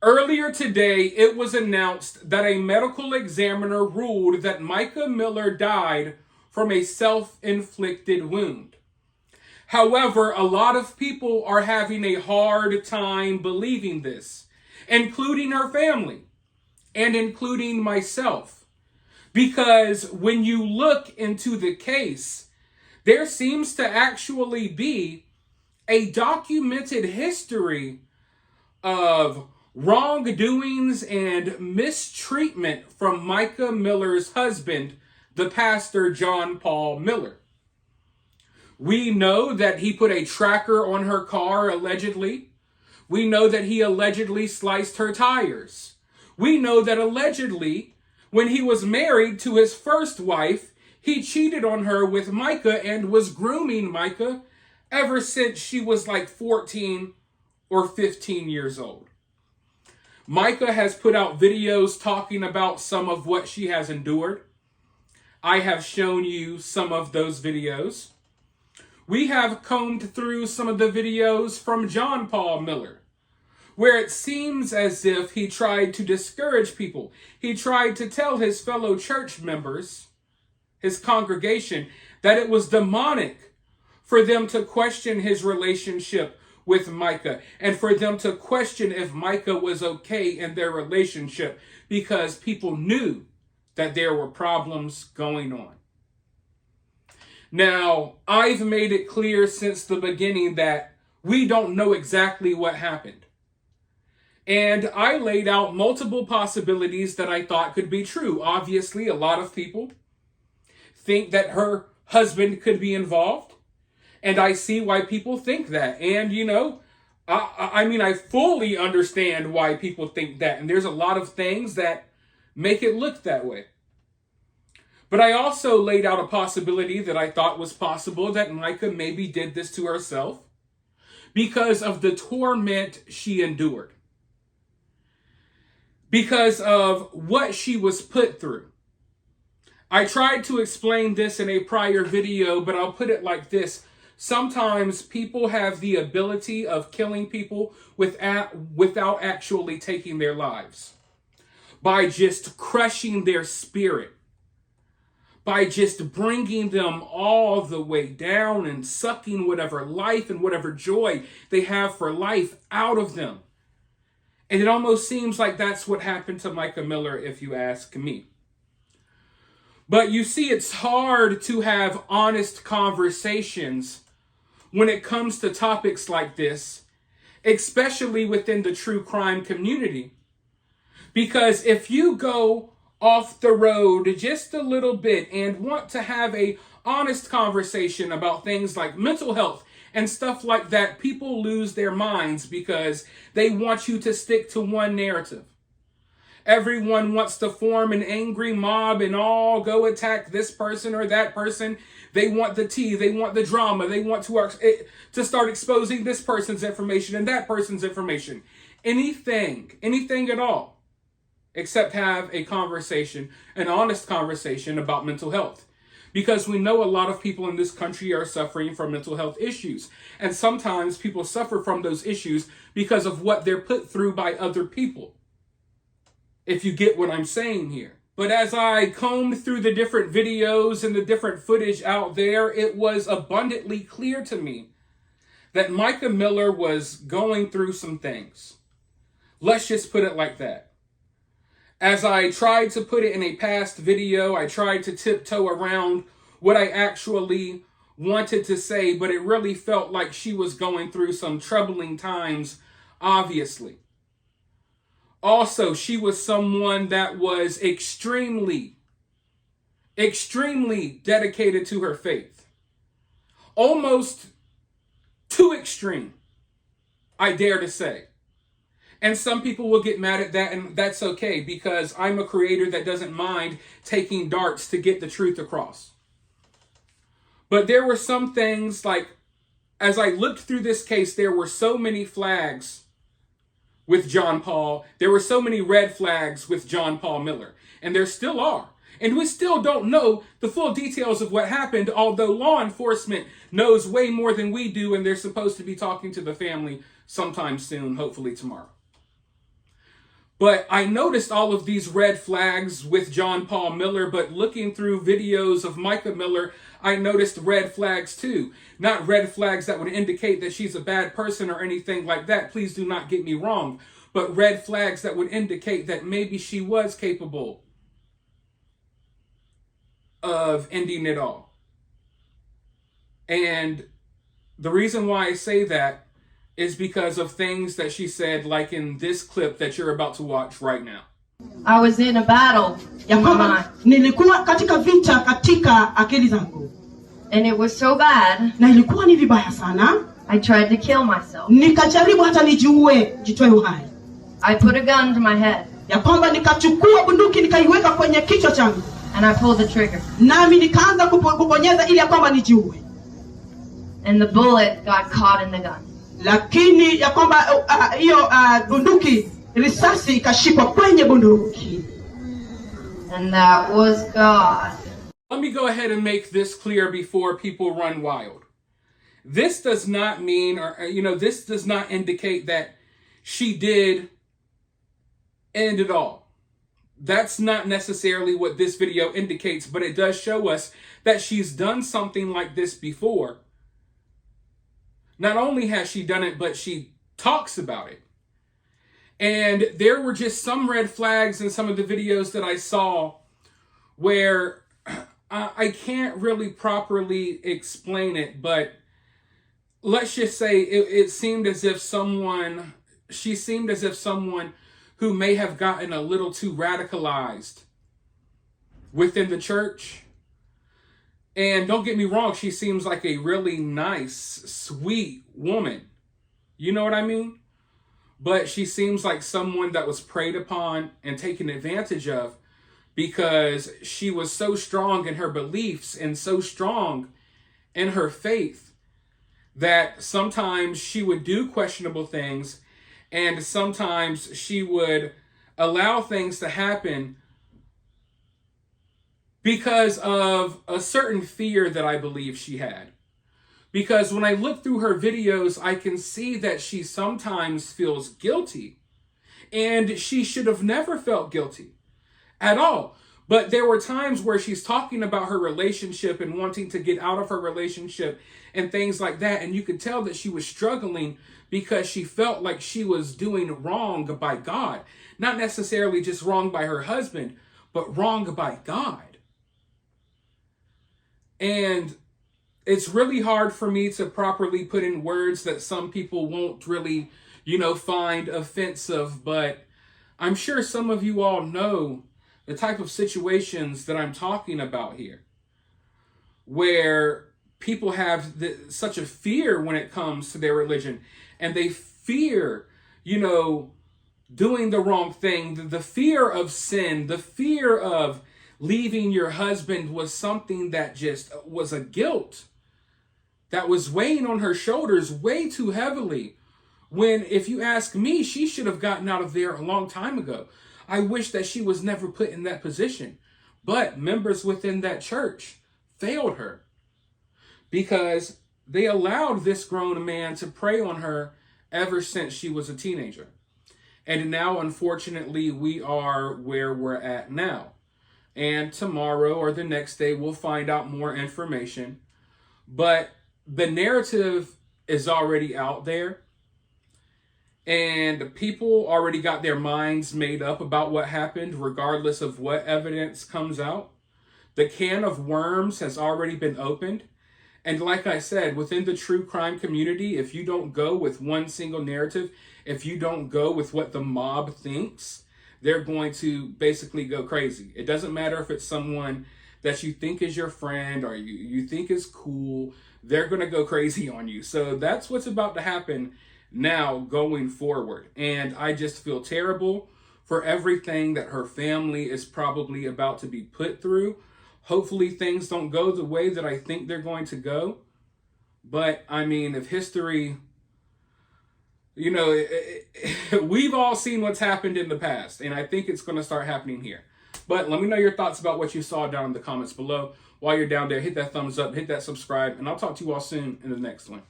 Earlier today, it was announced that a medical examiner ruled that Micah Miller died from a self-inflicted wound. However, a lot of people are having a hard time believing this, including her family and including myself. Because when you look into the case, there seems to actually be a documented history of wrongdoings and mistreatment from Micah Miller's husband, the pastor John Paul Miller. We know that he put a tracker on her car, allegedly. We know that he allegedly sliced her tires. We know that allegedly, when he was married to his first wife, he cheated on her with Micah and was grooming Micah ever since she was like 14 or 15 years old. Micah has put out videos talking about some of what she has endured. I have shown you some of those videos. We have combed through some of the videos from John Paul Miller, where it seems as if he tried to discourage people. He tried to tell his fellow church members, his congregation, that it was demonic for them to question his relationship with Micah and for them to question if Micah was okay in their relationship because people knew that there were problems going on. Now, I've made it clear since the beginning that we don't know exactly what happened. And I laid out multiple possibilities that I thought could be true. Obviously, a lot of people think that her husband could be involved. And I see why people think that. And, I fully understand why people think that. And there's a lot of things that make it look that way. But I also laid out a possibility that I thought was possible, that Micah maybe did this to herself because of the torment she endured. Because of what she was put through. I tried to explain this in a prior video, but I'll put it like this. Sometimes people have the ability of killing people without actually taking their lives. By just crushing their spirit. By just bringing them all the way down and sucking whatever life and whatever joy they have for life out of them. And it almost seems like that's what happened to Micah Miller, if you ask me. But you see, it's hard to have honest conversations when it comes to topics like this, especially within the true crime community. Because if you go off the road just a little bit and want to have a honest conversation about things like mental health and stuff like that, people lose their minds because they want you to stick to one narrative. Everyone wants to form an angry mob and all go attack this person or that person. They want the tea. They want the drama. They want to start exposing this person's information and that person's information. Anything at all, except have a conversation, an honest conversation about mental health. Because we know a lot of people in this country are suffering from mental health issues. And sometimes people suffer from those issues because of what they're put through by other people. If you get what I'm saying here. But as I combed through the different videos and the different footage out there, it was abundantly clear to me that Micah Miller was going through some things. Let's just put it like that. As I tried to put it in a past video, I tried to tiptoe around what I actually wanted to say, but it really felt like she was going through some troubling times, obviously. Also, she was someone that was extremely dedicated to her faith. Almost too extreme, I dare to say. And some people will get mad at that, and that's okay, because I'm a creator that doesn't mind taking darts to get the truth across. But there were some things, like, as I looked through this case, there were so many flags with John Paul. There were so many red flags with John Paul Miller. And there still are. And we still don't know the full details of what happened, although law enforcement knows way more than we do, and they're supposed to be talking to the family sometime soon, hopefully tomorrow. But I noticed all of these red flags with John Paul Miller, but looking through videos of Micah Miller, I noticed red flags too. Not red flags that would indicate that she's a bad person or anything like that. Please do not get me wrong. But red flags that would indicate that maybe she was capable of ending it all. And the reason why I say that is because of things that she said, like in this clip that you're about to watch right now. I was in a battle in my mind. Nilikuwa katika vita katika akili zangu. And it was so bad. Na ilikuwa ni vibaya sana. I tried to kill myself. Nikajaribu hata jitoe uhai. I put a gun to my head. Ya kwamba nikachukua bunduki nikaiweka kwenye kichwa changu. And I pulled the trigger. Nami nikaanza kubonyeza ili ya kwamba nijiue. And the bullet got caught in the gun. Lakini ya kwamba hiyo bunduki, risasi ikashikwa kwenye bunduki. And that was God. Let me go ahead and make this clear before people run wild. This does not mean, this does not indicate that she did end it all. That's not necessarily what this video indicates, but it does show us that she's done something like this before. Not only has she done it, but she talks about it. And there were just some red flags in some of the videos that I saw where I can't really properly explain it, but let's just say it seemed as if she seemed as if someone who may have gotten a little too radicalized within the church. And don't get me wrong, she seems like a really nice, sweet woman. You know what I mean? But she seems like someone that was preyed upon and taken advantage of because she was so strong in her beliefs and so strong in her faith that sometimes she would do questionable things and sometimes she would allow things to happen because of a certain fear that I believe she had. Because when I look through her videos, I can see that she sometimes feels guilty. And she should have never felt guilty at all. But there were times where she's talking about her relationship and wanting to get out of her relationship and things like that. And you could tell that she was struggling because she felt like she was doing wrong by God. Not necessarily just wrong by her husband, but wrong by God. And it's really hard for me to properly put in words that some people won't really, find offensive. But I'm sure some of you all know the type of situations that I'm talking about here, where people have such a fear when it comes to their religion, and they fear, doing the wrong thing. The fear of sin, the fear of leaving your husband was something that just was a guilt that was weighing on her shoulders way too heavily. When, if you ask me, she should have gotten out of there a long time ago. I wish that she was never put in that position. But members within that church failed her because they allowed this grown man to prey on her ever since she was a teenager. And now, unfortunately, we are where we're at now. And tomorrow or the next day, we'll find out more information. But the narrative is already out there. And people already got their minds made up about what happened, regardless of what evidence comes out. The can of worms has already been opened. And like I said, within the true crime community, if you don't go with one single narrative, if you don't go with what the mob thinks, they're going to basically go crazy. It doesn't matter if it's someone that you think is your friend or you think is cool, they're going to go crazy on you. So that's what's about to happen now going forward. And I just feel terrible for everything that her family is probably about to be put through. Hopefully things don't go the way that I think they're going to go. But I mean, if history, we've all seen what's happened in the past, and I think it's going to start happening here. But let me know your thoughts about what you saw down in the comments below. While you're down there, hit that thumbs up, hit that subscribe, and I'll talk to you all soon in the next one.